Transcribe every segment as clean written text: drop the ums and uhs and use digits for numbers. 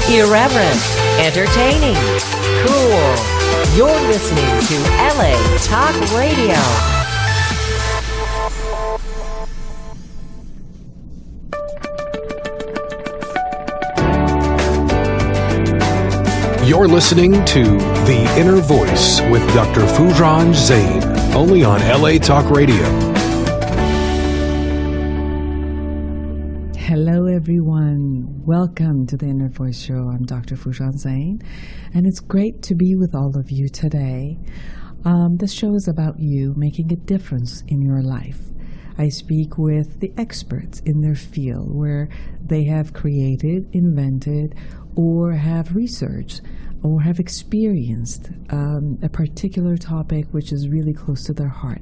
Irreverent, entertaining, cool. You're listening to LA Talk Radio. You're listening to The Innervoice with Dr. Foojan Zeine, only on LA Talk Radio. Hello, everyone. Welcome to the Innervoice Show. I'm Dr. Foojan Zeine, and it's great to be with all of you today. This show is about you making a difference in your life. I speak with the experts in their field where they have created, invented, or have researched or have experienced a particular topic which is really close to their heart.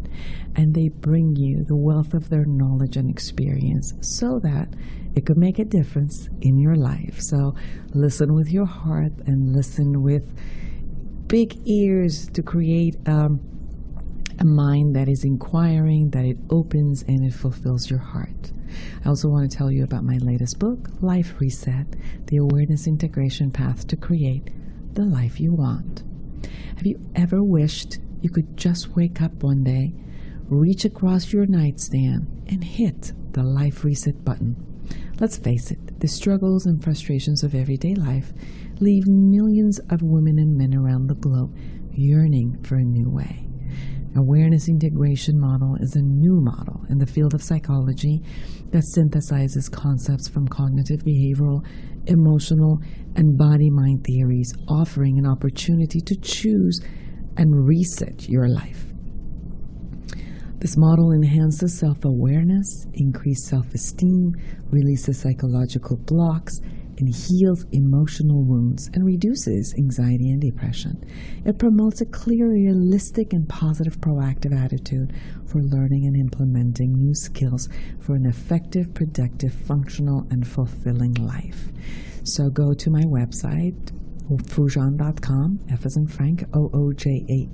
And they bring you the wealth of their knowledge and experience so that it could make a difference in your life. So listen with your heart and listen with big ears to create a mind that is inquiring, that it opens and it fulfills your heart. I also want to tell you about my latest book, Life Reset, the Awareness Integration Path to Create the Life You Want. Have you ever wished you could just wake up one day, reach across your nightstand, and hit the Life Reset button? Let's face it, the struggles and frustrations of everyday life leave millions of women and men around the globe yearning for a new way. Awareness Integration Model is a new model in the field of psychology that synthesizes concepts from cognitive, behavioral, emotional, and body-mind theories, offering an opportunity to choose and reset your life. This model enhances self-awareness, increases self-esteem, releases psychological blocks, and heals emotional wounds and reduces anxiety and depression. It promotes a clear, realistic, and positive proactive attitude for learning and implementing new skills for an effective, productive, functional, and fulfilling life. So go to my website, Foojan.com, F as in Frank, OOJAN.com,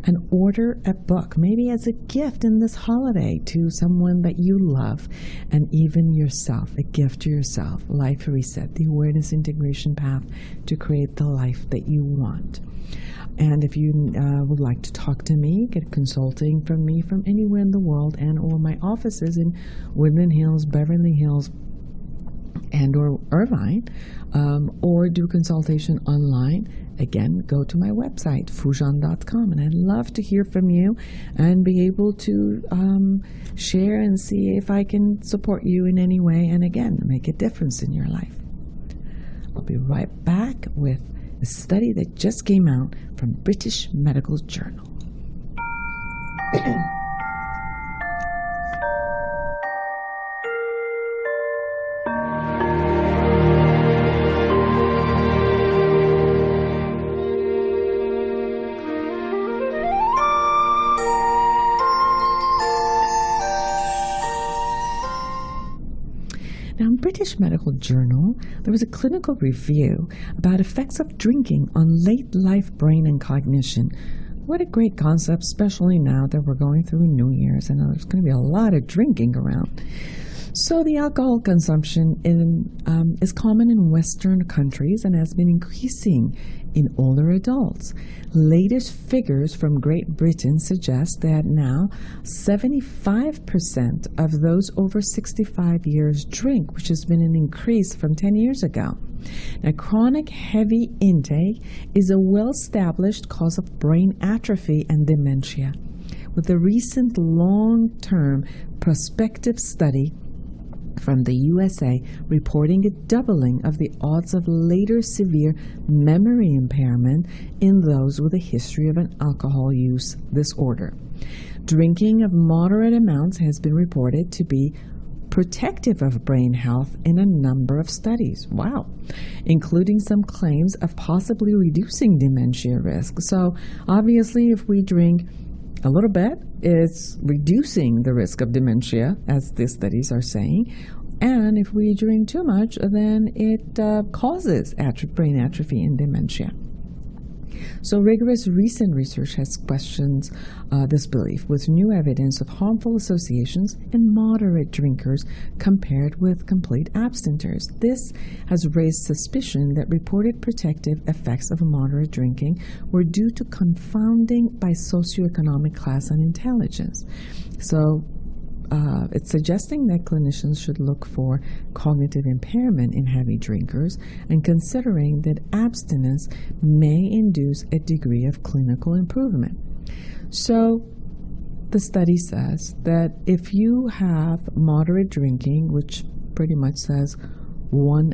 and order a book, maybe as a gift in this holiday to someone that you love, and even yourself, a gift to yourself. Life Reset, the Awareness Integration Path to Create the Life that you want. And if you would like to talk to me, get consulting from me from anywhere in the world, and or my offices in Woodland Hills, Beverly Hills, and or Irvine, or do consultation online, again, go to my website, Foojan.com, and I'd love to hear from you and be able to share and see if I can support you in any way, and again, make a difference in your life. I'll be right back with a study that just came out from British Medical Journal. Now, in British Medical Journal, there was a clinical review about effects of drinking on late life brain and cognition. What a great concept, especially now that we're going through New Year's and there's going to be a lot of drinking around. So the alcohol consumption is common in Western countries and has been increasing in older adults. Latest figures from Great Britain suggest that now 75% of those over 65 years drink, which has been an increase from 10 years ago. Now, chronic heavy intake is a well-established cause of brain atrophy and dementia, with a recent long-term prospective study from the USA reporting a doubling of the odds of later severe memory impairment in those with a history of an alcohol use disorder. Drinking of moderate amounts has been reported to be protective of brain health in a number of studies. Wow. Including some claims of possibly reducing dementia risk. So obviously, if we drink a little bit, it's reducing the risk of dementia, as the studies are saying. And if we drink too much, then it causes brain atrophy and dementia. So rigorous recent research has questioned this belief with new evidence of harmful associations in moderate drinkers compared with complete abstiners. This has raised suspicion that reported protective effects of moderate drinking were due to confounding by socioeconomic class and intelligence. So it's suggesting that clinicians should look for cognitive impairment in heavy drinkers and considering that abstinence may induce a degree of clinical improvement. So the study says that if you have moderate drinking, which pretty much says one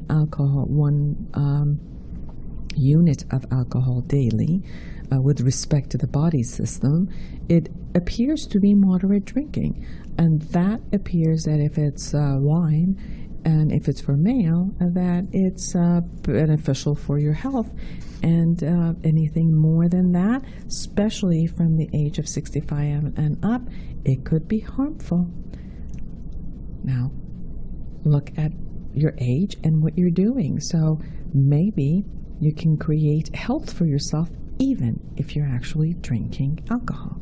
unit of alcohol daily, with respect to the body system, it appears to be moderate drinking. And that appears that if it's wine and if it's for male, that it's beneficial for your health. And anything more than that, especially from the age of 65 and up, it could be harmful. Now, look at your age and what you're doing. So maybe you can create health for yourself even if you're actually drinking alcohol.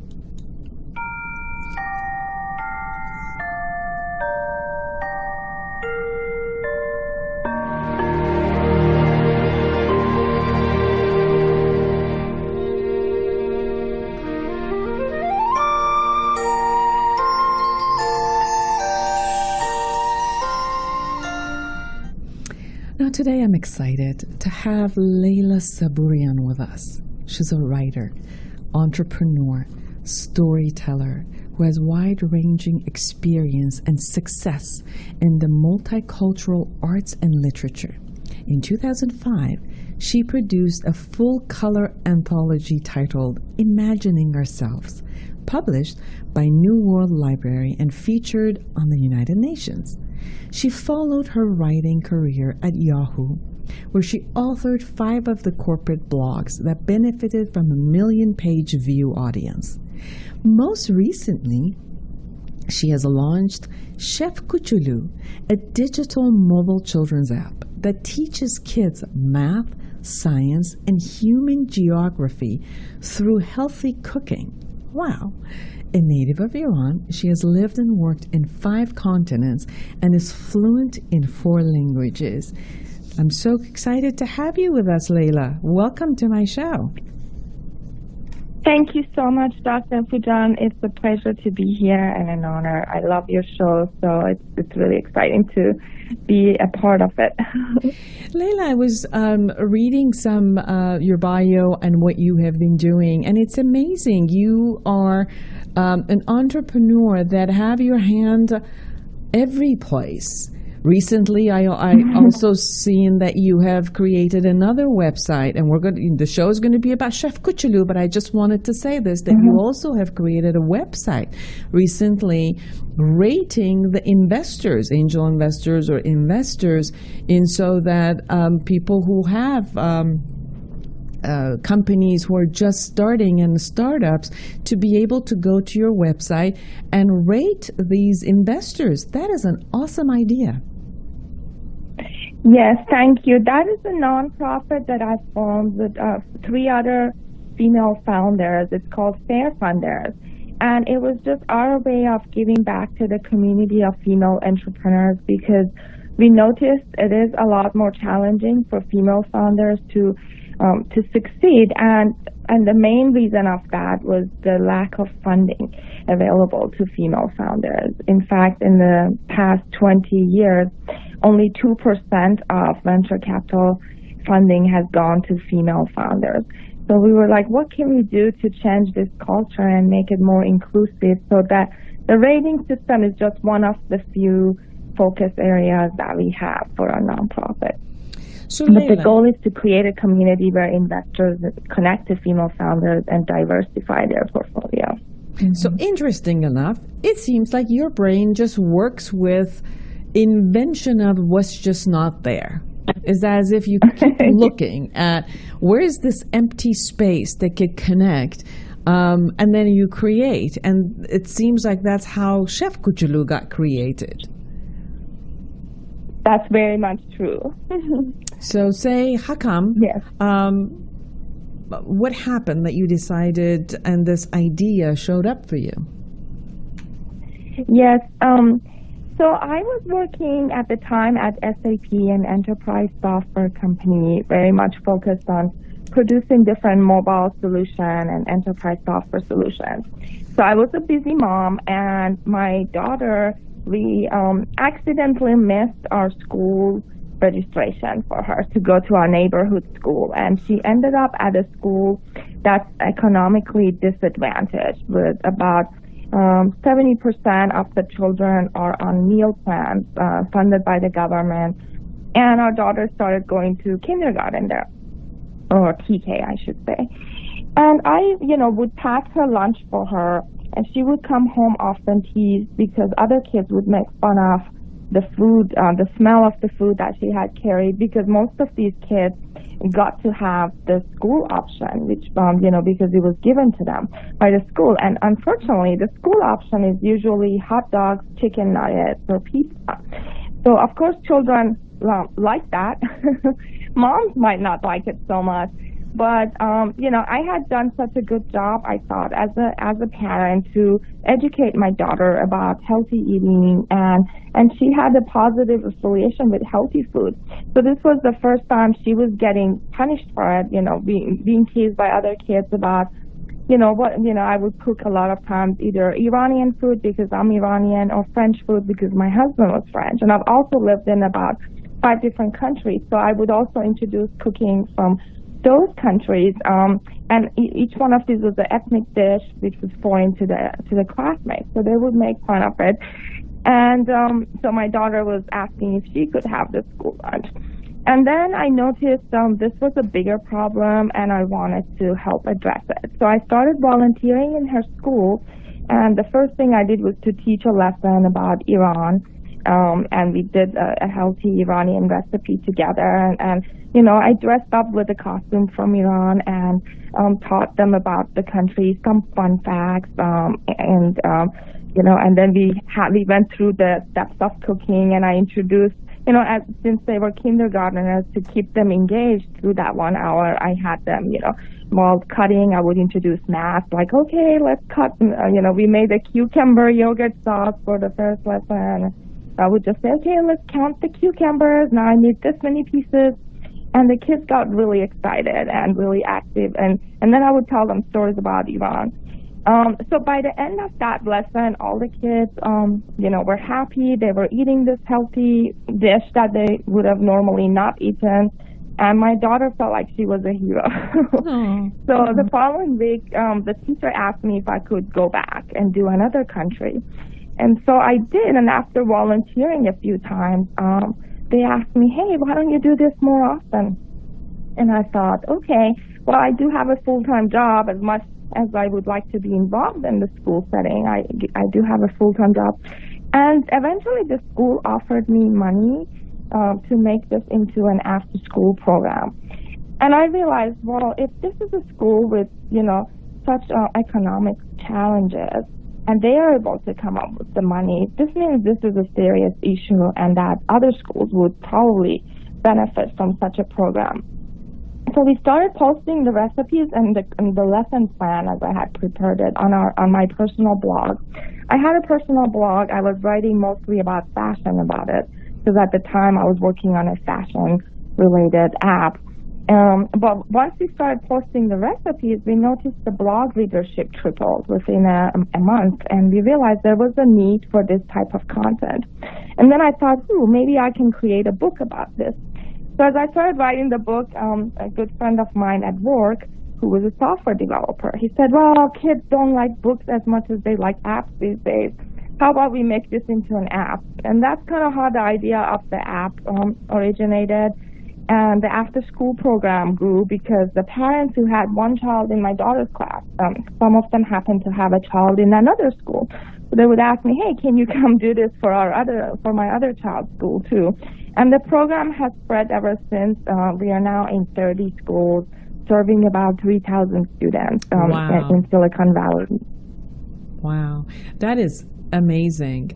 Now today I'm excited to have Leila Saburian with us. She's a writer, entrepreneur, storyteller who has wide-ranging experience and success in the multicultural arts and literature. In 2005, she produced a full-color anthology titled Imagining Ourselves, published by New World Library and featured on the United Nations. She followed her writing career at Yahoo, where she authored 5 of the corporate blogs that benefited from a 1 million-page view audience. Most recently, she has launched Chef Kuchulu, a digital mobile children's app that teaches kids math, science, and human geography through healthy cooking. Wow. A native of Iran, she has lived and worked in 5 continents and is fluent in 4 languages. I'm so excited to have you with us, Leila. Welcome to my show. Thank you so much, Dr. Foojan. It's a pleasure to be here and an honor. I love your show, so it's really exciting to be a part of it. Leila, I was reading some your bio and what you have been doing, and it's amazing. You are an entrepreneur that have your hand every place. Recently, I also seen that you have created another website, and the show is going to be about Chef Kuchulu, but I just wanted to say this, that you also have created a website recently rating the investors, angel investors or investors, in so that people who have companies who are just starting and startups to be able to go to your website and rate these investors. That is an awesome idea. Yes, thank you. That is a nonprofit that I formed with 3 other female founders. It's called Fair Funders. And it was just our way of giving back to the community of female entrepreneurs, because we noticed it is a lot more challenging for female founders to succeed, and the main reason of that was the lack of funding available to female founders. In fact, in the past 20 years, only 2% of venture capital funding has gone to female founders. So we were like, what can we do to change this culture and make it more inclusive, so that the rating system is just one of the few focus areas that we have for our nonprofit. So but the goal is to create a community where investors connect to female founders and diversify their portfolio. So interesting enough, it seems like your brain just works with invention of what's just not there. It's as if you keep looking at where is this empty space that could connect, and then you create. And it seems like that's how Chef Kuchulu got created. That's very much true. So say, how come? Yes. what happened that you decided and this idea showed up for you? Yes. So I was working at the time at SAP, an enterprise software company, very much focused on producing different mobile solution and enterprise software solutions. So I was a busy mom, and my daughter, we accidentally missed our school registration for her to go to our neighborhood school, and she ended up at a school that's economically disadvantaged, with about 70% of the children are on meal plans funded by the government, and our daughter started going to kindergarten there, or TK, I should say. And I, would pack her lunch for her, and she would come home often teased because other kids would make fun of the food, the smell of the food that she had carried, because most of these kids got to have the school option, which, because it was given to them by the school. And unfortunately, the school option is usually hot dogs, chicken nuggets, or pizza. So, of course, children like that. Moms might not like it so much. But, I had done such a good job, I thought, as a parent, to educate my daughter about healthy eating, and she had a positive affiliation with healthy food. So this was the first time she was getting punished for it, being teased by other kids about, I would cook a lot of times either Iranian food because I'm Iranian, or French food because my husband was French. And I've also lived in about 5 different countries, so I would also introduce cooking from those countries, and each one of these was an ethnic dish which was foreign to the classmates, so they would make fun of it. And so my daughter was asking if she could have the school lunch. And then I noticed this was a bigger problem, and I wanted to help address it. So I started volunteering in her school, and the first thing I did was to teach a lesson about Iran. And we did a healthy Iranian recipe together, and I dressed up with a costume from Iran and taught them about the country, some fun facts, and then we went through the steps of cooking, and I introduced, since they were kindergartners, to keep them engaged through that 1 hour, I had them, while cutting, I would introduce math, like, okay, let's cut, we made a cucumber yogurt sauce for the first lesson. I would just say, okay, let's count the cucumbers. Now I need this many pieces. And the kids got really excited and really active. And then I would tell them stories about Iran. So by the end of that lesson, all the kids, were happy. They were eating this healthy dish that they would have normally not eaten. And my daughter felt like she was a hero. So the following week, the teacher asked me if I could go back and do another country. And so I did, and after volunteering a few times, they asked me, hey, why don't you do this more often? And I thought, okay, well, I do have a full-time job. As much as I would like to be involved in the school setting, I do have a full-time job. And eventually the school offered me money to make this into an after-school program. And I realized, well, if this is a school with, such economic challenges, and they are able to come up with the money, this means this is a serious issue, and that other schools would probably benefit from such a program. So we started posting the recipes and the lesson plan as I had prepared it on my personal blog. I had a personal blog. I was writing mostly about fashion about it, because at the time I was working on a fashion-related app. But once we started posting the recipes, we noticed the blog readership tripled within a month, and we realized there was a need for this type of content. And then I thought, maybe I can create a book about this. So as I started writing the book, a good friend of mine at work, who was a software developer, he said, well, kids don't like books as much as they like apps these days. How about we make this into an app? And that's kind of how the idea of the app originated. And the after-school program grew because the parents who had one child in my daughter's class, some of them happened to have a child in another school. So they would ask me, hey, can you come do this for my other child's school too? And the program has spread ever since. We are now in 30 schools, serving about 3,000 students in Silicon Valley. Wow, that is amazing.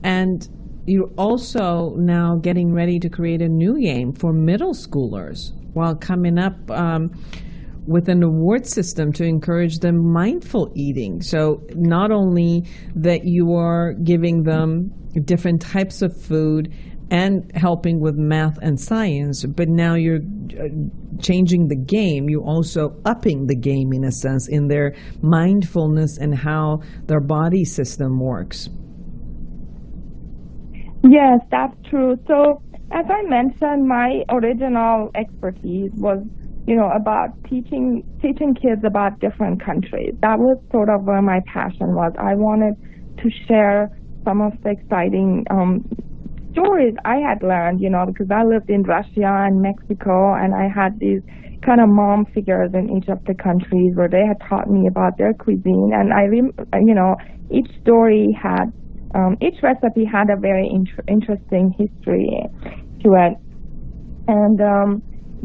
And you're also now getting ready to create a new game for middle schoolers while coming up with an award system to encourage them mindful eating. So not only that you are giving them different types of food and helping with math and science, but now you're changing the game. You're also upping the game, in a sense, in their mindfulness and how their body system works. Yes, that's true. So as I mentioned, my original expertise was, about teaching kids about different countries. That was sort of where my passion was. I wanted to share some of the exciting stories I had learned, because I lived in Russia and Mexico, and I had these kind of mom figures in each of the countries where they had taught me about their cuisine. And each story had, each recipe had a very interesting history to it. And,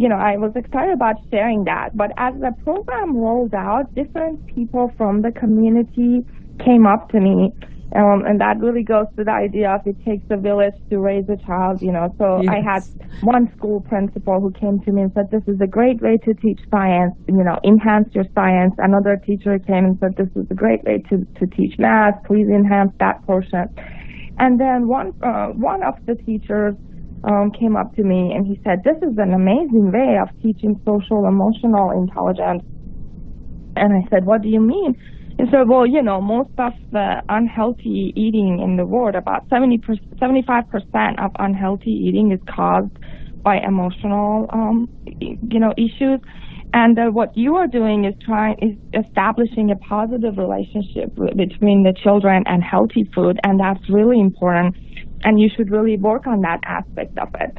I was excited about sharing that. But as the program rolled out, different people from the community came up to me. And that really goes to the idea of it takes a village to raise a child, So Yes. I had one school principal who came to me and said, this is a great way to teach science, enhance your science. Another teacher came and said, this is a great way to teach math, please enhance that portion. And then one of the teachers came up to me and he said, this is an amazing way of teaching social emotional intelligence. And I said, what do you mean? And so, well, most of the unhealthy eating in the world, about 75% of unhealthy eating is caused by emotional, issues. And what you are doing is establishing a positive relationship between the children and healthy food, and that's really important. And you should really work on that aspect of it.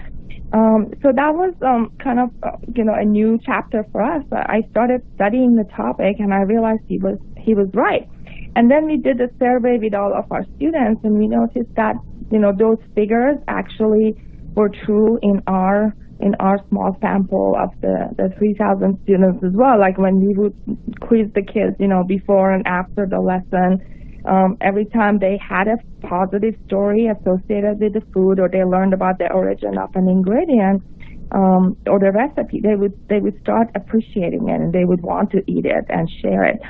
So that was kind of, a new chapter for us. I started studying the topic, and I realized he was right. And then we did a survey with all of our students, and we noticed that, those figures actually were true in our small sample of the 3,000 students as well. Like when we would quiz the kids, before and after the lesson, every time they had a positive story associated with the food, or they learned about the origin of an ingredient or the recipe, they would start appreciating it, and they would want to eat it and share it.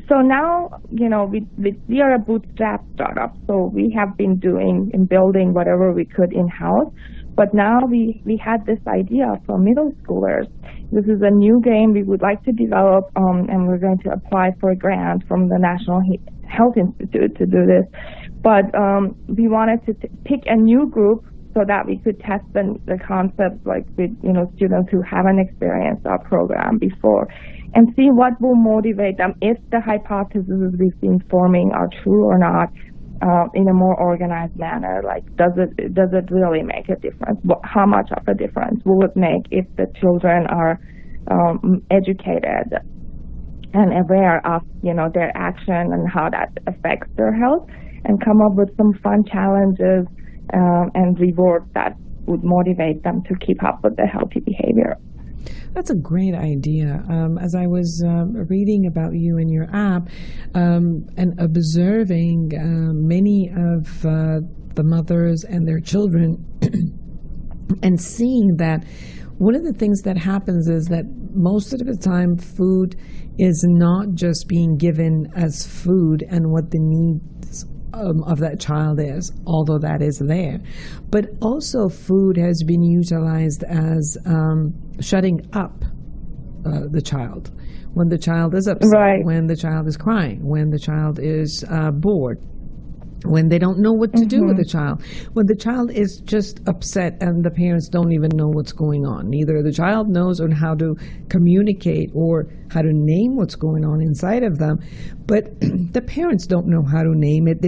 So now, we are a bootstrap startup, so we have been doing and building whatever we could in-house. But now we had this idea for middle schoolers. This is a new game we would like to develop, and we're going to apply for a grant from the National Health Institute to do this. But we wanted to pick a new group so that we could test the concept, like with students who haven't experienced our program before, and see what will motivate them if the hypotheses we've been forming are true or not. In a more organized manner, like does it really make a difference? How much of a difference will it make if the children are educated and aware of their action and how that affects their health, and come up with some fun challenges and rewards that would motivate them to keep up with the healthy behavior. That's a great idea. As I was reading about you in your app and observing many of the mothers and their children and seeing that one of the things that happens is that most of the time food is not just being given as food and what the needs of that child is, although that is there. But also food has been utilized as shutting up the child. When the child is upset, right. When the child is crying, when the child is bored, when they don't know what to do with the child, when the child is just upset and the parents don't even know what's going on. Neither the child knows on how to communicate or how to name what's going on inside of them, but the parents don't know how to name it.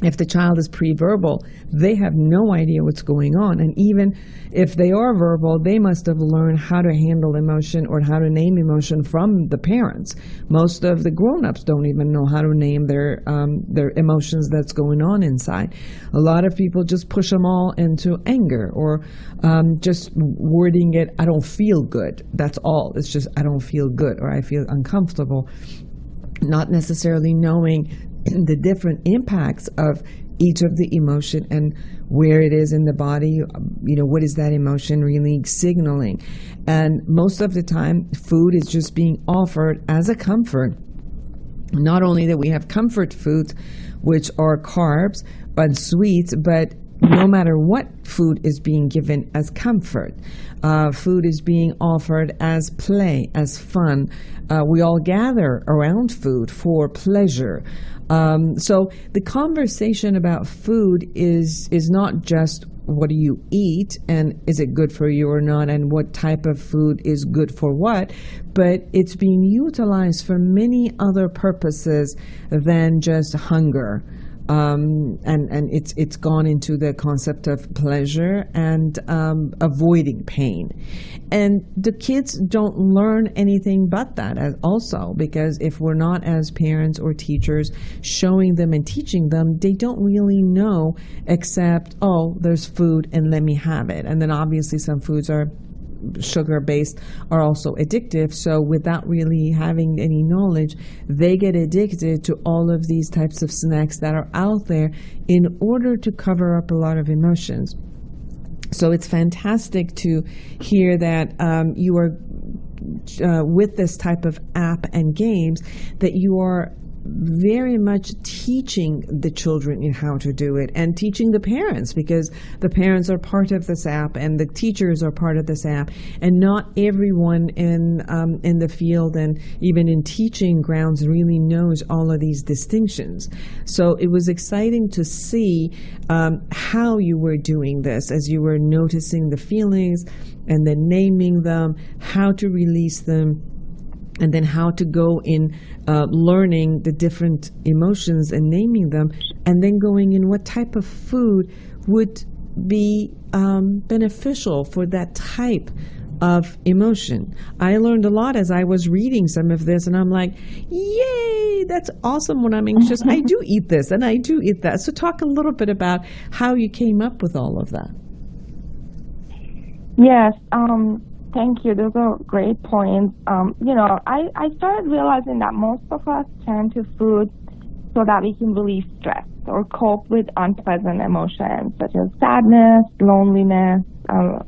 If the child is pre-verbal, they have no idea what's going on. And even if they are verbal, they must have learned how to handle emotion or how to name emotion from the parents. Most of the grown-ups don't even know how to name their emotions that's going on inside. A lot of people just push them all into anger or just wording it, I don't feel good. That's all. It's just, I don't feel good or I feel uncomfortable. Not necessarily knowing the different impacts of each of the emotion and where it is in the body, what is that emotion really signaling. And most of the time, food is just being offered as a comfort. Not only that we have comfort foods, which are carbs, but sweets, but no matter what food is being given as comfort, food is being offered as play, as fun. We all gather around food for pleasure. So the conversation about food is not just what do you eat and is it good for you or not, and what type of food is good for what, but it's being utilized for many other purposes than just hunger. And it's gone into the concept of pleasure and avoiding pain. And the kids don't learn anything but that also, because if we're not, as parents or teachers, showing them and teaching them, they don't really know except, oh, there's food and let me have it. And then obviously some foods are sugar-based, are also addictive. So without really having any knowledge, they get addicted to all of these types of snacks that are out there in order to cover up a lot of emotions. So it's fantastic to hear that you are with this type of app and games, that you are very much teaching the children in how to do it, and teaching the parents, because the parents are part of this app and the teachers are part of this app, and not everyone in the field and even in teaching grounds really knows all of these distinctions. So it was exciting to see how you were doing this, as you were noticing the feelings and then naming them, how to release them, and then how to go in learning the different emotions and naming them, and then going in what type of food would be beneficial for that type of emotion. I learned a lot as I was reading some of this, and I'm like, yay, that's awesome. When I'm anxious, I do eat this and I do eat that. So talk a little bit about how you came up with all of that. Yes, thank you. Those are great points. I started realizing that most of us turn to food so that we can relieve stress or cope with unpleasant emotions such as sadness, loneliness,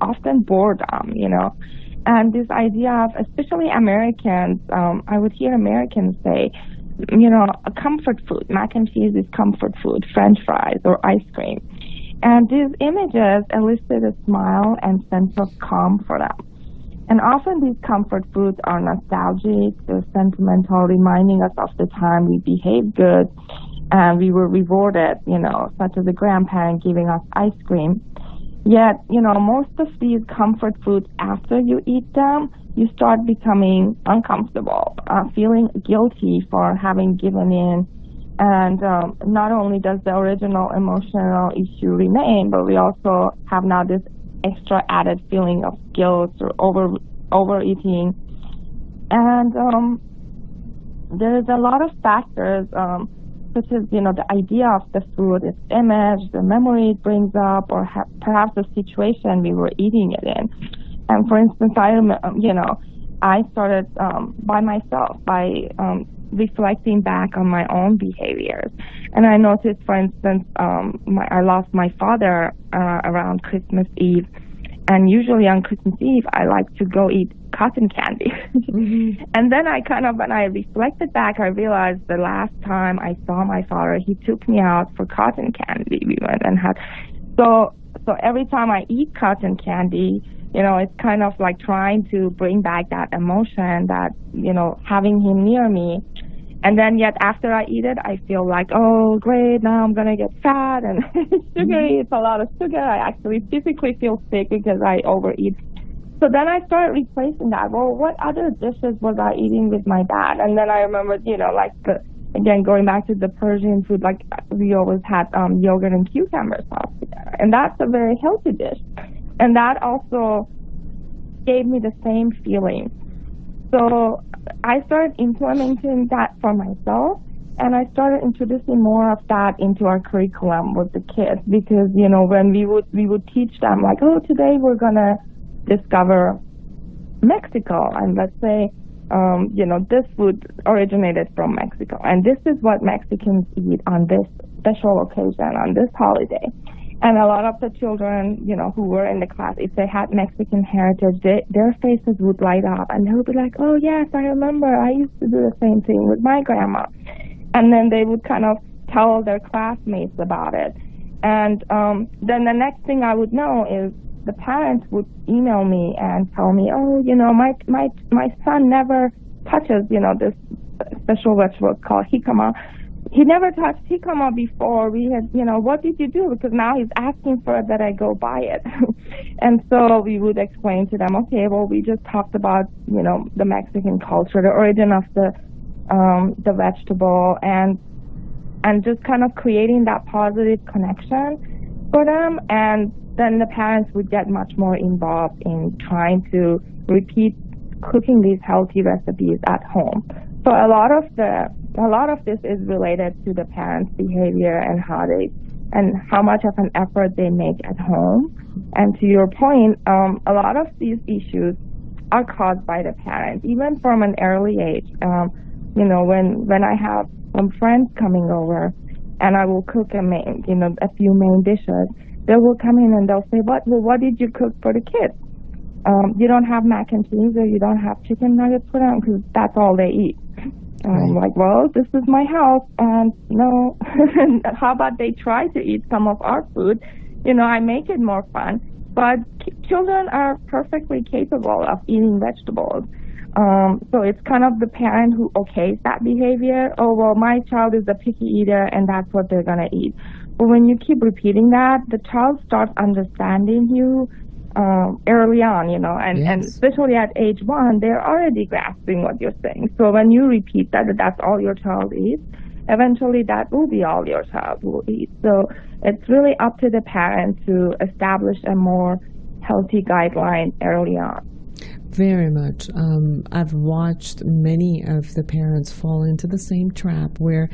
often boredom, And this idea of, especially Americans, I would hear Americans say, a comfort food, mac and cheese is comfort food, French fries or ice cream. And these images elicit a smile and sense of calm for them. And often these comfort foods are nostalgic, they're sentimental, reminding us of the time we behaved good and we were rewarded, such as a grandparent giving us ice cream. Yet, most of these comfort foods, after you eat them, you start becoming uncomfortable, feeling guilty for having given in. And not only does the original emotional issue remain, but we also have now this extra added feeling of guilt or overeating. And there is a lot of factors, such as, the idea of the food, its image, the memory it brings up, or perhaps the situation we were eating it in. And for instance, I started by myself, by reflecting back on my own behaviors. And I noticed, for instance, I lost my father around Christmas Eve. And usually on Christmas Eve, I like to go eat cotton candy. Mm-hmm. And then when I reflected back, I realized the last time I saw my father, he took me out for cotton candy. We went and had, so every time I eat cotton candy, it's kind of like trying to bring back that emotion that, having him near me. And then yet after I eat it, I feel like, oh, great, now I'm going to get fat and sugary. It's a lot of sugar. I actually physically feel sick because I overeat. So then I started replacing that. Well, what other dishes was I eating with my dad? And then I remembered, again, going back to the Persian food, like we always had yogurt and cucumber sauce together. And that's a very healthy dish. And that also gave me the same feeling. So I started implementing that for myself, and I started introducing more of that into our curriculum with the kids, because, when we would teach them, like, oh, today we're going to discover Mexico, and let's say this food originated from Mexico, and this is what Mexicans eat on this special occasion, on this holiday. And a lot of the children, who were in the class, if they had Mexican heritage, their faces would light up, and they would be like, oh, yes, I remember. I used to do the same thing with my grandma. And then they would kind of tell their classmates about it. And then the next thing I would know is the parents would email me and tell me, oh, my son never touches, this special vegetable called jicama. He never touched jicama before. We had, what did you do? Because now he's asking for it that I go buy it. And so we would explain to them, okay, well, we just talked about, the Mexican culture, the origin of the vegetable, and just kind of creating that positive connection for them. And then the parents would get much more involved in trying to repeat cooking these healthy recipes at home. So a lot of this is related to the parents' behavior and how much of an effort they make at home. And to your point, a lot of these issues are caused by the parents, even from an early age. When I have some friends coming over, and I will cook a few main dishes, they will come in and they'll say, what did you cook for the kids? You don't have mac and cheese, or you don't have chicken nuggets for them, because that's all they eat. And I'm like, well, this is my house, and no. How about they try to eat some of our food? I make it more fun. But children are perfectly capable of eating vegetables. So it's kind of the parent who okays that behavior. Oh, well, my child is a picky eater, and that's what they're going to eat. But when you keep repeating that, the child starts understanding you early on, and especially at age 1, they're already grasping what you're saying. So when you repeat that's all your child eats, eventually that will be all your child will eat. So it's really up to the parent to establish a more healthy guideline early on. Very much. I've watched many of the parents fall into the same trap where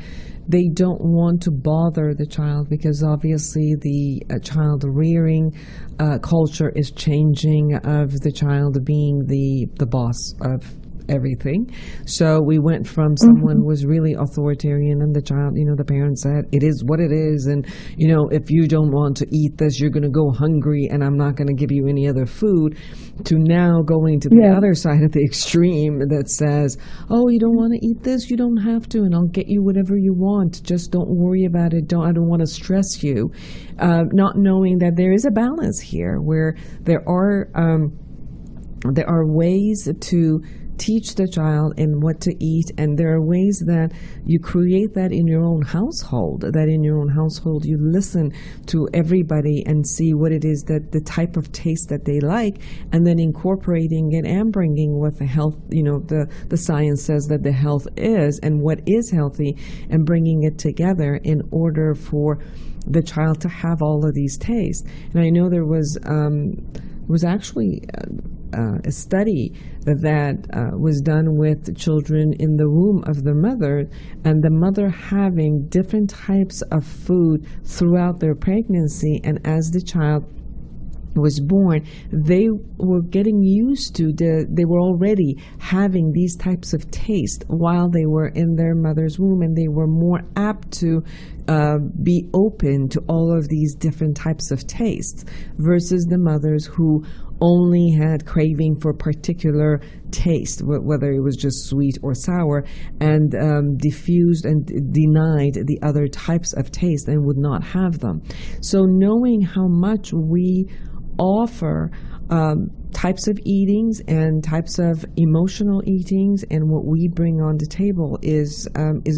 they don't want to bother the child, because obviously the child rearing culture is changing, of the child being the boss of everything. So we went from someone who was really authoritarian, and the child, the parent said, it is what it is, and if you don't want to eat this, you're going to go hungry, and I'm not going to give you any other food, to now going to the other side of the extreme that says, oh, you don't want to eat this, you don't have to, and I'll get you whatever you want, just don't worry about it, I don't want to stress you, not knowing that there is a balance here where there are ways to teach the child and what to eat, and there are ways that you create that in your own household, you listen to everybody and see what it is, that the type of taste that they like, and then incorporating it and bringing what the health, the science says that the health is and what is healthy, and bringing it together in order for the child to have all of these tastes. And I know there was actually a study that was done with children in the womb of the mother, and the mother having different types of food throughout their pregnancy, and as the child was born, they were getting used to they were already having these types of taste while they were in their mother's womb, and they were more apt to be open to all of these different types of tastes, versus the mothers who only had craving for particular taste, whether it was just sweet or sour, and diffused and denied the other types of taste and would not have them. So knowing how much we offer types of eatings and types of emotional eatings, and what we bring on the table is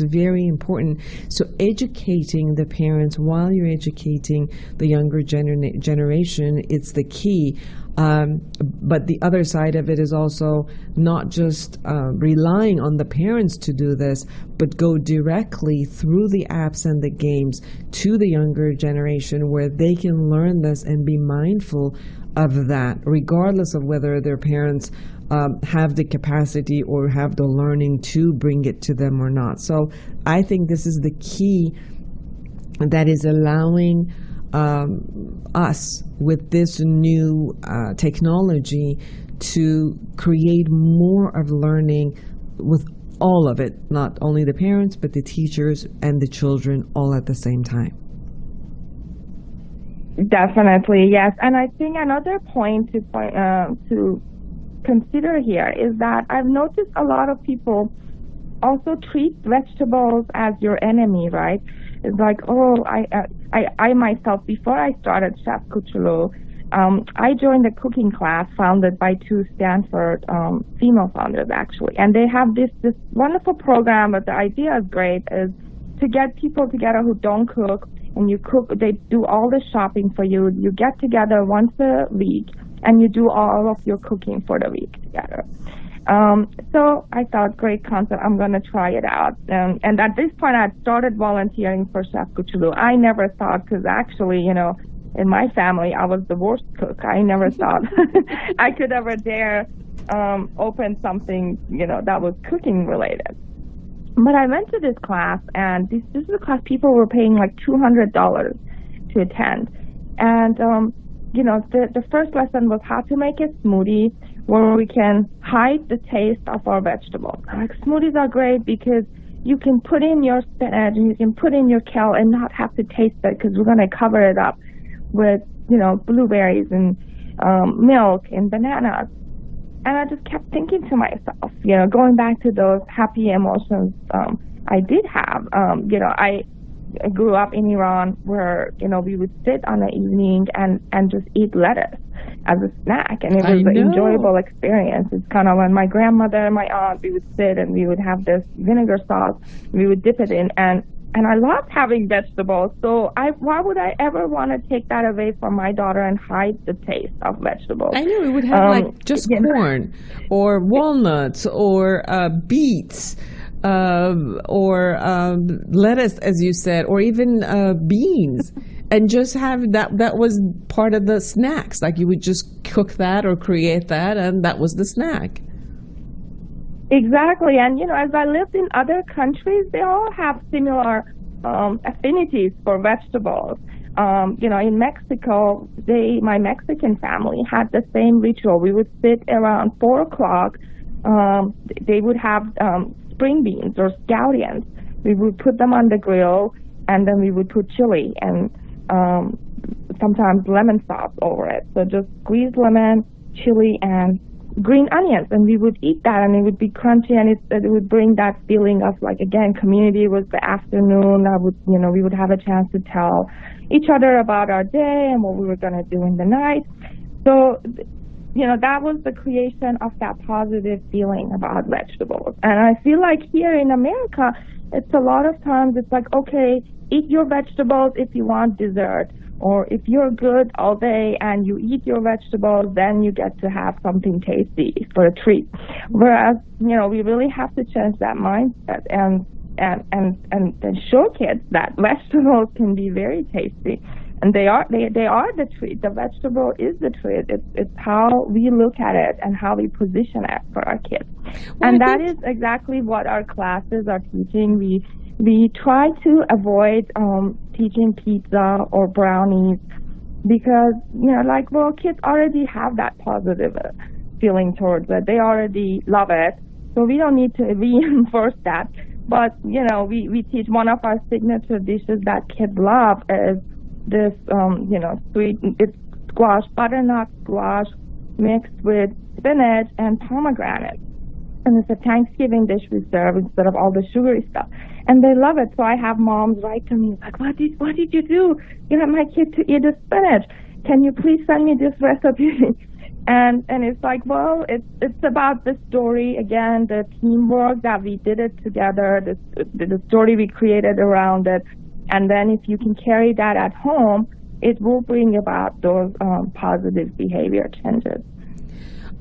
very important. So educating the parents while you're educating the younger generation, it's the key. But the other side of it is also not just relying on the parents to do this, but go directly through the apps and the games to the younger generation, where they can learn this and be mindful of that, regardless of whether their parents have the capacity or have the learning to bring it to them or not. So I think this is the key that is allowing us with this new technology to create more of learning with all of it, not only the parents, but the teachers and the children all at the same time? Definitely, yes. And I think another point to consider here is that I've noticed a lot of people also treat vegetables as your enemy, right? It's like, oh, I myself, before I started Chef Cucciolo, I joined a cooking class founded by two Stanford female founders, actually. And they have this wonderful program, but the idea is great, is to get people together who don't cook, and you cook, they do all the shopping for you. You get together once a week, and you do all of your cooking for the week together. So I thought, great concept, I'm going to try it out. And at this point, I had started volunteering for Chef Cucciolo. I never thought, because actually, you know, in my family, I was the worst cook. I never thought I could ever dare open something, you know, that was cooking related. But I went to this class, and this is a class people were paying like $200 to attend. And, you know, the first lesson was how to make a smoothie where we can hide the taste of our vegetables. Like, smoothies are great because you can put in your spinach and you can put in your kale and not have to taste it, because we're going to cover it up with, you know, blueberries and milk and bananas. And I just kept thinking to myself, you know, going back to those happy emotions I did have. You know, I grew up in Iran where, you know, we would sit on the evening and just eat lettuce as a snack. And it was an enjoyable experience. It's kind of when my grandmother and my aunt, we would sit and we would have this vinegar sauce. We would dip it in. And I loved having vegetables, so why would I ever want to take that away from my daughter and hide the taste of vegetables? I know, it would have like just corn or walnuts or beets or lettuce, as you said, or even beans, and just have that was part of the snacks. Like you would just cook that or create that, and that was the snack. Exactly, and you know, as I lived in other countries, they all have similar affinities for vegetables. You know, in Mexico, my Mexican family had the same ritual. We would sit around 4 o'clock. They would have spring beans or scallions. We would put them on the grill, and then we would put chili and sometimes lemon sauce over it. So just squeeze lemon, chili, and green onions, and we would eat that, and it would be crunchy, and it would bring that feeling of, like, again, community. Was the afternoon. We would have a chance to tell each other about our day and what we were going to do in the night. So, you know, that was the creation of that positive feeling about vegetables. And I feel like here in America, it's a lot of times it's like, okay, eat your vegetables if you want dessert. Or if you're good all day and you eat your vegetables, then you get to have something tasty for a treat. Whereas, you know, we really have to change that mindset and show kids that vegetables can be very tasty, and they are the treat. The vegetable is the treat. It's how we look at it and how we position it for our kids. And that is exactly what our classes are teaching. We try to avoid teaching pizza or brownies because, you know, like, well, kids already have that positive feeling towards it. They already love it. So we don't need to reinforce that. But, you know, we teach one of our signature dishes that kids love is this, you know, sweet, it's squash, butternut squash mixed with spinach and pomegranate. And it's a Thanksgiving dish we serve instead of all the sugary stuff. And they love it. So I have moms write to me, like, what did you do? You know, my kid to eat the spinach. Can you please send me this recipe? And it's like, well, it's about the story, again, the teamwork that we did it together, the story we created around it. And then if you can carry that at home, it will bring about those positive behavior changes.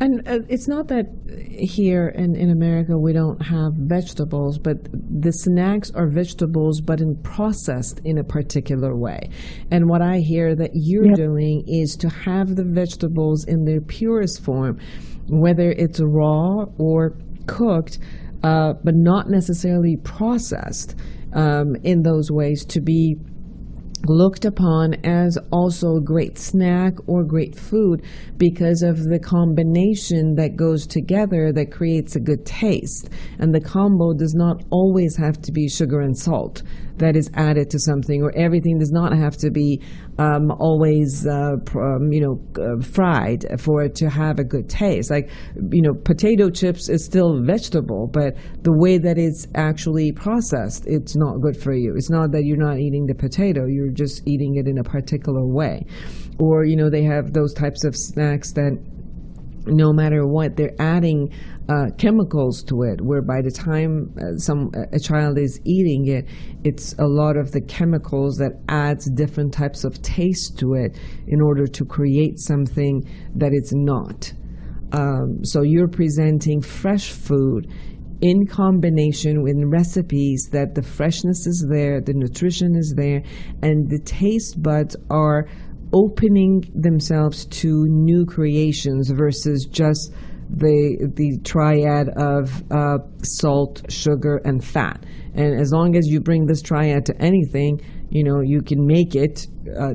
And it's not that here in America we don't have vegetables, but the snacks are vegetables, but processed in a particular way. And what I hear that you're doing is to have the vegetables in their purest form, whether it's raw or cooked, but not necessarily processed in those ways to be looked upon as also a great snack or great food because of the combination that goes together that creates a good taste. And the combo does not always have to be sugar and salt that is added to something, or everything does not have to be always fried for it to have a good taste. Like, potato chips is still vegetable, but the way that it's actually processed, it's not good for you. It's not that you're not eating the potato, you're just eating it in a particular way. Or, they have those types of snacks that no matter what, they're adding chemicals to it, where by the time a child is eating it, it's a lot of the chemicals that adds different types of taste to it in order to create something that it's not. So you're presenting fresh food in combination with recipes that the freshness is there, the nutrition is there, and the taste buds are opening themselves to new creations versus just the triad of salt, sugar, and fat. And as long as you bring this triad to anything, you can make it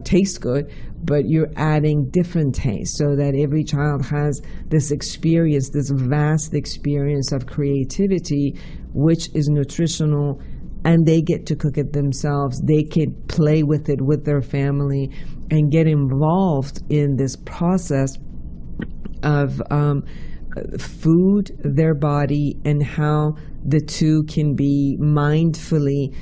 taste good, but you're adding different tastes so that every child has this experience, this vast experience of creativity, which is nutritional, and they get to cook it themselves. They can play with it with their family and get involved in this process of food, their body, and how the two can be mindfully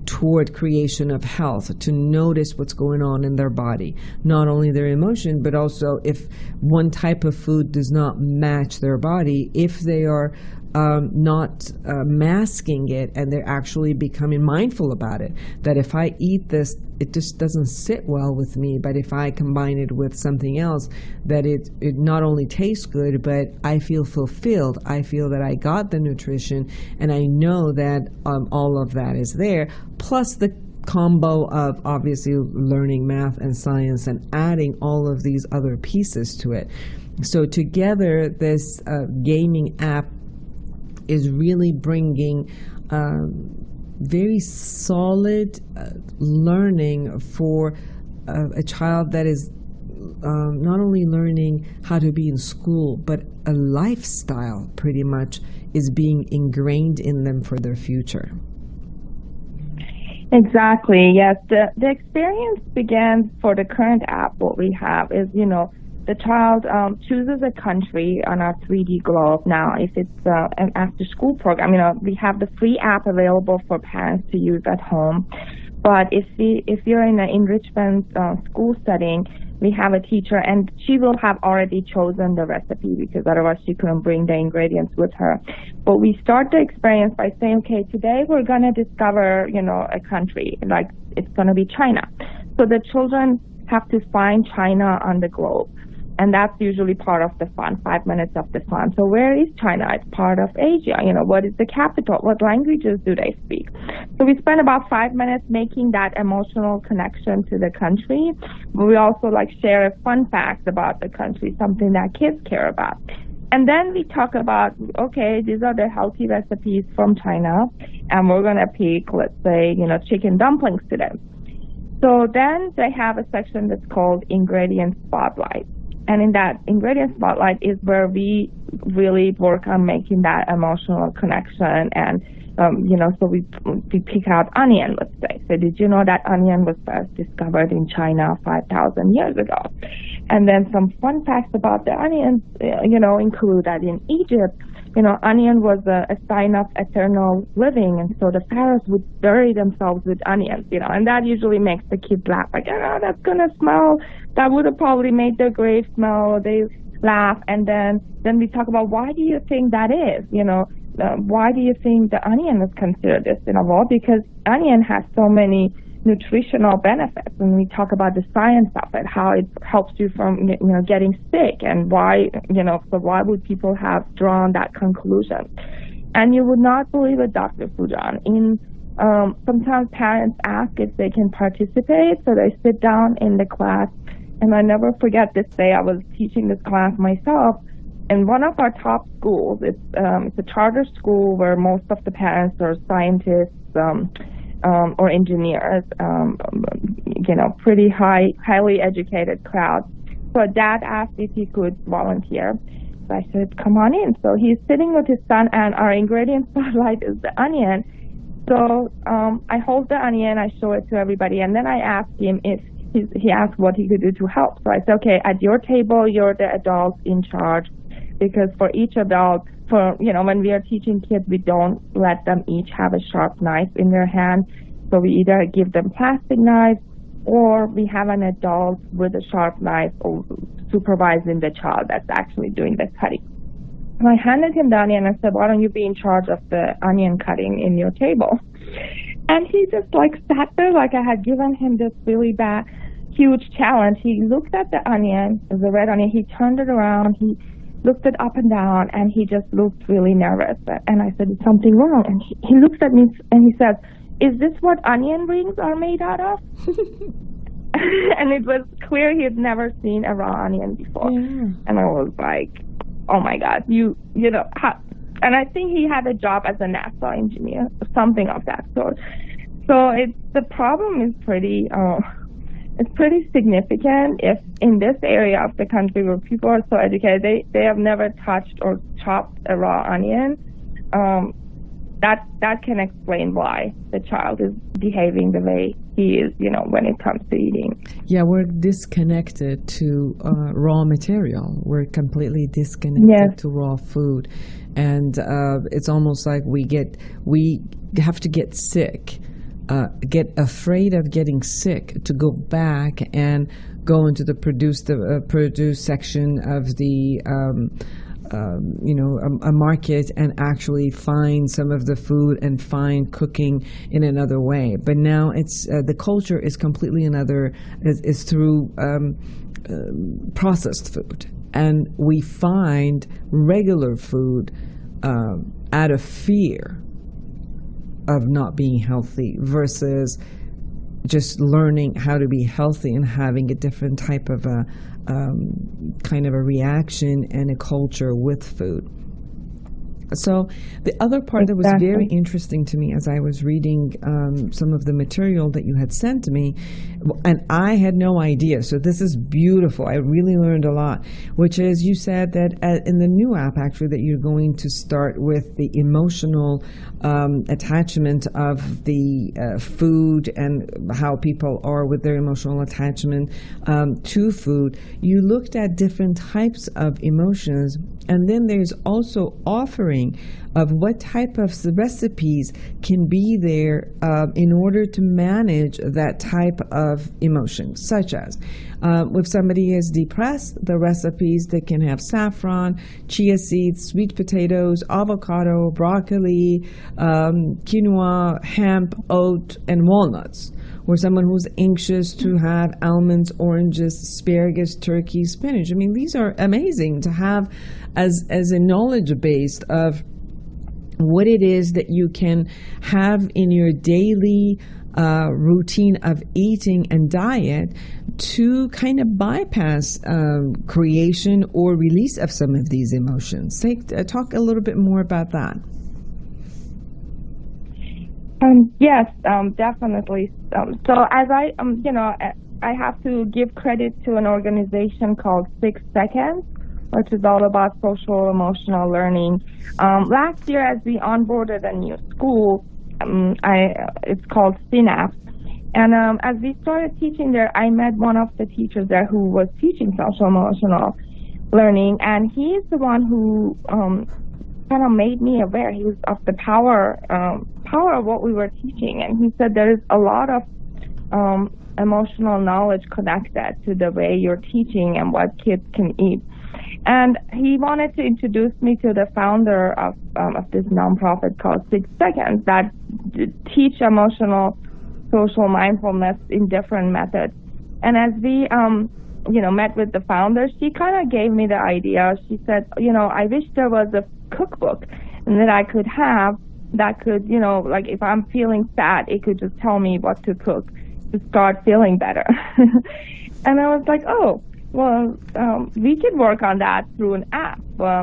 toward creation of health, to notice what's going on in their body, not only their emotion, but also if one type of food does not match their body, if they are not masking it and they're actually becoming mindful about it, that if I eat this, it just doesn't sit well with me, but if I combine it with something else, that it not only tastes good, but I feel fulfilled. I feel that I got the nutrition, and I know that all of that is there, plus the combo of obviously learning math and science and adding all of these other pieces to it. So together, this gaming app is really bringing very solid learning for a child that is not only learning how to be in school, but a lifestyle pretty much is being ingrained in them for their future. Exactly, yes. The experience begins for the current app. What we have is, the child chooses a country on our 3D globe. Now, if it's an after-school program, we have the free app available for parents to use at home. But if you're in an enrichment school setting, we have a teacher, and she will have already chosen the recipe because otherwise she couldn't bring the ingredients with her. But we start the experience by saying, okay, today we're going to discover, a country, like it's going to be China. So the children have to find China on the globe. And that's usually part of the fun, 5 minutes of the fun. So where is China? It's part of Asia. What is the capital? What languages do they speak? So we spend about 5 minutes making that emotional connection to the country. But we also share fun facts about the country, something that kids care about. And then we talk about, okay, these are the healthy recipes from China, and we're going to pick, let's say, chicken dumplings today. So then they have a section that's called Ingredient Spotlight. And in that ingredient spotlight is where we really work on making that emotional connection. And, so we pick out onion, let's say. So did you know that onion was first discovered in China 5,000 years ago? And then some fun facts about the onions, include that in Egypt, onion was a sign of eternal living. And so the pharaohs would bury themselves with onions, and that usually makes the kids laugh. Like, that's going to smell. That would have probably made their grave smell. They laugh. And then we talk about, why do you think that is? Why do you think the onion is considered this? Well, because onion has so many nutritional benefits, and we talk about the science of it, how it helps you from getting sick, and why so why would people have drawn that conclusion? And you would not believe it, Dr. Foojan. Sometimes parents ask if they can participate, so they sit down in the class, and I never forget this day. I was teaching this class myself, and one of our top schools, it's a charter school where most of the parents are scientists, or engineers, pretty highly educated crowd. So Dad asked if he could volunteer. So I said, come on in. So he's sitting with his son, and our ingredient spotlight is the onion. So I hold the onion, I show it to everybody, and then I asked him if he asked what he could do to help. So I said, okay, at your table, you're the adult in charge, because for each adult, when we are teaching kids, we don't let them each have a sharp knife in their hand. So we either give them plastic knives, or we have an adult with a sharp knife supervising the child that's actually doing the cutting. So I handed him the onion and I said, why don't you be in charge of the onion cutting in your table? And he just sat there like I had given him this really huge challenge. He looked at the onion, the red onion, he turned it around, he looked it up and down, and he just looked really nervous. And I said, is something wrong? And he looks at me and he says, is this what onion rings are made out of? And it was clear he had never seen a raw onion before. Yeah. And I was like, oh my God, and I think he had a job as a NASA engineer, something of that sort. So the problem is pretty significant. If in this area of the country where people are so educated, they have never touched or chopped a raw onion, that can explain why the child is behaving the way he is, when it comes to eating. Yeah, we're disconnected to raw material. We're completely disconnected to raw food. And it's almost like we have to get sick, get afraid of getting sick to go back and go into the produce section of the a market and actually find some of the food and find cooking in another way. But now it's the culture is completely is through processed food, and we find regular food out of fear of not being healthy versus just learning how to be healthy and having a different type of a kind of a reaction and a culture with food. So the other part that was very interesting to me as I was reading some of the material that you had sent to me, and I had no idea, so this is beautiful. I really learned a lot, which is you said that in the new app actually that you're going to start with the emotional attachment of the food and how people are with their emotional attachment to food. You looked at different types of emotions, and then there's also offering of what type of recipes can be there in order to manage that type of emotion, such as if somebody is depressed, the recipes that can have saffron, chia seeds, sweet potatoes, avocado, broccoli, quinoa, hemp, oat, and walnuts. Or someone who's anxious to have almonds, oranges, asparagus, turkey, spinach. I mean, these are amazing to have as a knowledge base of what it is that you can have in your daily routine of eating and diet to kind of bypass creation or release of some of these emotions. Talk a little bit more about that. Yes, definitely. So as I have to give credit to an organization called 6 Seconds, which is all about social emotional learning. Last year, as we onboarded a new school, it's called Synapse. And as we started teaching there, I met one of the teachers there who was teaching social emotional learning, and he's the one who kind of made me aware. He was of the power of what we were teaching, and he said there is a lot of emotional knowledge connected to the way you're teaching and what kids can eat. And he wanted to introduce me to the founder of this nonprofit called 6 Seconds that teach emotional social mindfulness in different methods. And as we met with the founder, she kind of gave me the idea. She said, I wish there was a cookbook and that I could have that could, like if I'm feeling sad, it could just tell me what to cook to start feeling better. And I was like, oh, Well, we could work on that through an app.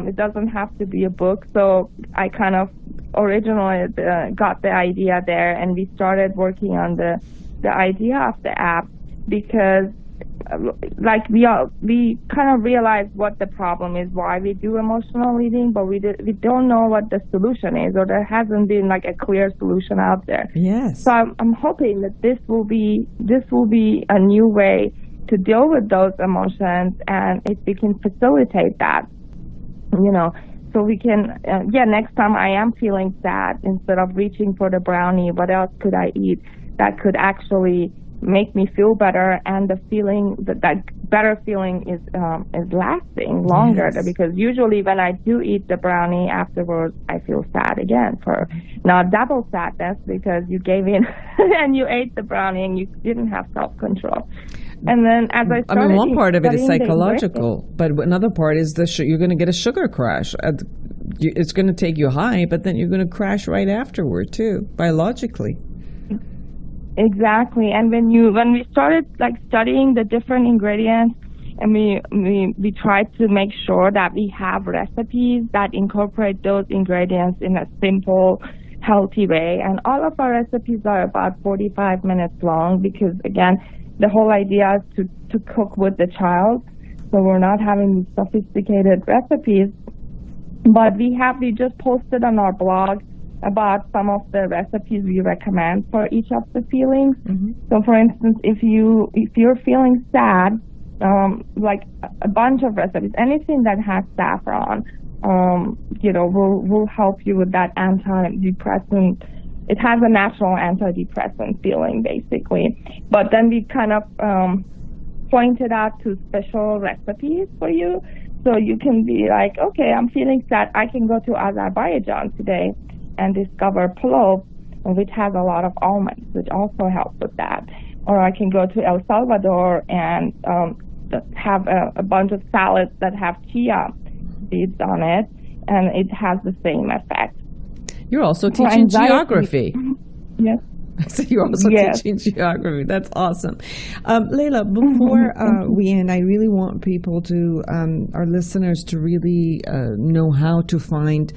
It doesn't have to be a book. So I kind of originally got the idea there, and we started working on the idea of the app because, like, we kind of realized what the problem is, why we do emotional eating, but we don't know what the solution is, or there hasn't been like a clear solution out there. Yes. So I'm hoping that this will be a new way to deal with those emotions, and if we can facilitate that, so we can, next time I am feeling sad, instead of reaching for the brownie, what else could I eat that could actually make me feel better, and the feeling that better feeling is lasting longer. Yes. Because usually when I do eat the brownie afterwards, I feel sad again, for now double sadness, because you gave in and you ate the brownie and you didn't have self-control. And then as I started, one part of it is psychological, but another part is you're going to get a sugar crash. It's going to take you high, but then you're going to crash right afterward too, biologically. Exactly. And when we started like studying the different ingredients, and we tried to make sure that we have recipes that incorporate those ingredients in a simple, healthy way. And all of our recipes are about 45 minutes long, because again, the whole idea is to cook with the child. So we're not having these sophisticated recipes, but we just posted on our blog about some of the recipes we recommend for each of the feelings. Mm-hmm. So for instance, if you're feeling sad, like a bunch of recipes, anything that has saffron, will help you with that antidepressant. It has a natural antidepressant feeling, basically. But then we kind of pointed out two special recipes for you. So you can be like, okay, I'm feeling sad. I can go to Azerbaijan today and discover plov, which has a lot of almonds, which also helps with that. Or I can go to El Salvador and have a bunch of salads that have chia seeds on it, and it has the same effect. You're also teaching geography. Yes. So you're also teaching geography. That's awesome. Leila, before we end, I really want people to, our listeners, to really know how to find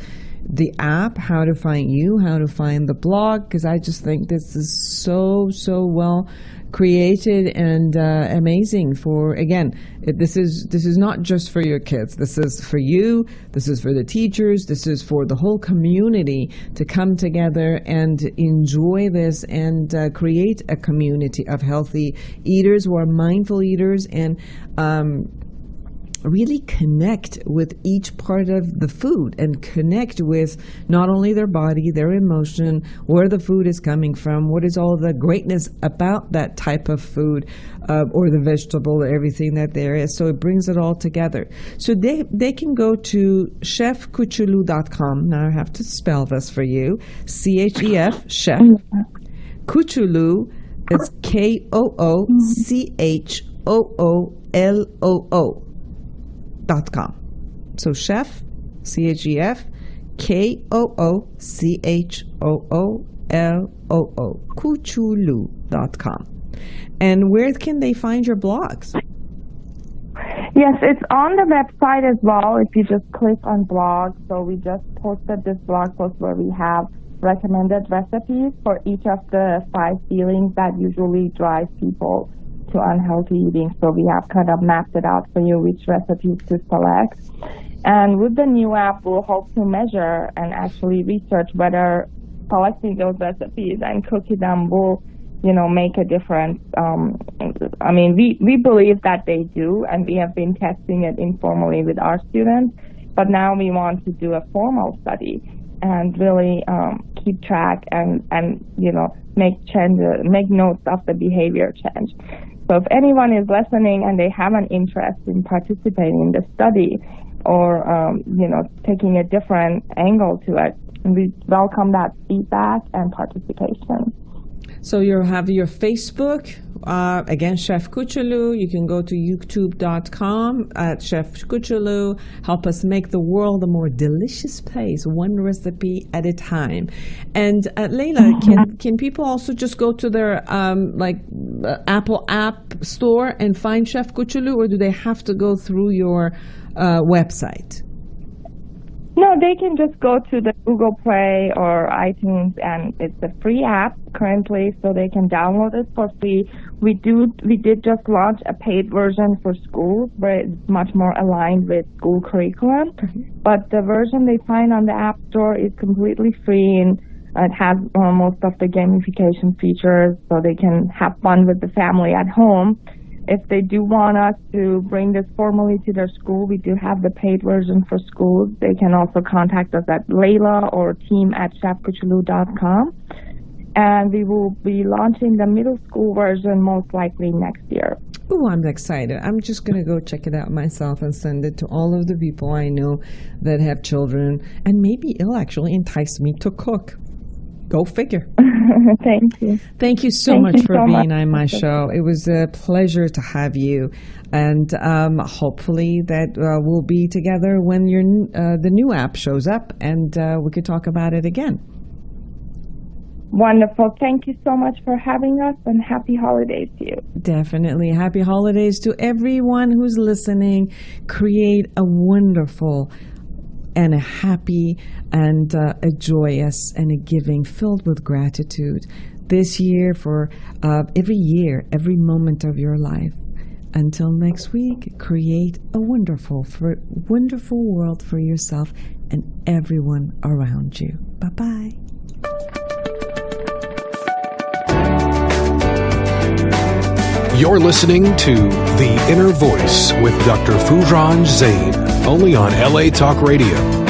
the app, how to find you, how to find the blog, because I just think this is so well created and amazing. For, again, this is not just for your kids. This is for you. This is for the teachers. This is for the whole community to come together and enjoy this and create a community of healthy eaters who are mindful eaters, and really connect with each part of the food, and connect with not only their body, their emotion, where the food is coming from, what is all the greatness about that type of food, or the vegetable, or everything that there is. So it brings it all together. So they can go to chefkuchulu.com. Now I have to spell this for you. CHEF, chef. Kuchulu is KOOCHOOLOO.com. So chef, CHEF, KOOCHOOLOO, Kuchulu.com. And where can they find your blogs? Yes, it's on the website as well, if you just click on blog. So we just posted this blog post where we have recommended recipes for each of the 5 feelings that usually drive people to unhealthy eating. So we have kind of mapped it out for you, which recipes to select. And with the new app, we'll hope to measure and actually research whether selecting those recipes and cooking them will, make a difference. We believe that they do, and we have been testing it informally with our students. But now we want to do a formal study and really keep track and make notes of the behavior change. So if anyone is listening and they have an interest in participating in the study, or taking a different angle to it, we welcome that feedback and participation. So you have your Facebook again, Chef Kuchulu. You can go to youtube.com at Chef Kuchulu. Help us make the world a more delicious place, one recipe at a time. And Leila, can people also just go to their Apple app store and find Chef Kuchulu, or do they have to go through your website? No, they can just go to the Google Play or iTunes, and it's a free app currently, so they can download it for free. We did just launch a paid version for schools where it's much more aligned with school curriculum. But the version they find on the App Store is completely free, and it has most of the gamification features, so they can have fun with the family at home. If they do want us to bring this formally to their school, we do have the paid version for schools. They can also contact us at Leila or team@chefkuchulu.com. And we will be launching the middle school version most likely next year. Oh, I'm excited. I'm just going to go check it out myself and send it to all of the people I know that have children. And maybe it'll actually entice me to cook. Go figure. Thank you. Thank you so much for being on my show. It was a pleasure to have you. And hopefully that we'll be together when the new app shows up, and we could talk about it again. Wonderful. Thank you so much for having us, and happy holidays to you. Definitely. Happy holidays to everyone who's listening. Create a wonderful and a happy and a joyous and a giving filled with gratitude this year for every moment of your life. Until next week, create a wonderful world for yourself and everyone around you. Bye-bye. You're listening to The Inner Voice with Dr. Foojan Zeine, only on LA Talk Radio.